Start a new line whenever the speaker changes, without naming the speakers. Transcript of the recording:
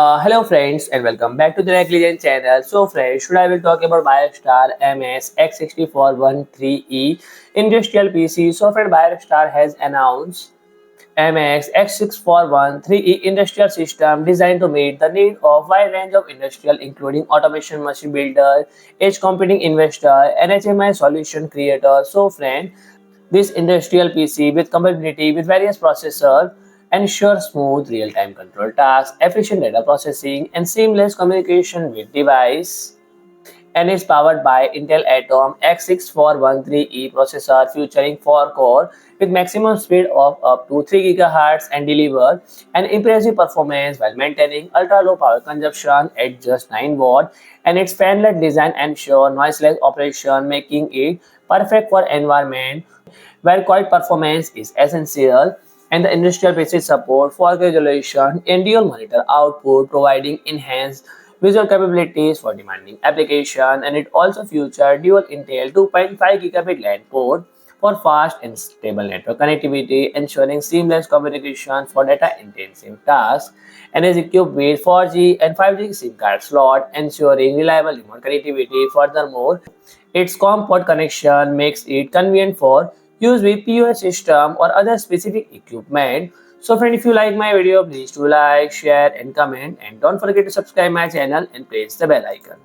Hello friends and welcome back to the Negligent channel. So friends, today I will talk about BIOSTAR MS-X6413E industrial PC. So friend, BIOSTAR has announced MS-X6413E industrial system designed to meet the need of wide range of industrial including automation machine builder, edge computing investor, and HMI solution creator. So friend, this industrial PC with compatibility with various processors ensures smooth real-time control tasks, efficient data processing, and seamless communication with device and is powered by Intel Atom X6413E processor featuring 4 core with maximum speed of up to 3 GHz and deliver an impressive performance while maintaining ultra low power consumption at just 9 watt, and its fanless design ensure noiseless operation making it perfect for environment where quiet performance is essential, and the industrial PC support for resolution and dual monitor output providing enhanced visual capabilities for demanding application, and it also features dual Intel 2.5 gigabit LAN port for fast and stable network connectivity, ensuring seamless communication for data-intensive tasks, and is equipped with 4G and 5G SIM card slot, ensuring reliable remote connectivity. Furthermore, its COM port connection makes it convenient for use with POS system or other specific equipment. So friend, if you like my video, please do like, share and comment, and don't forget to subscribe my channel and press the bell icon.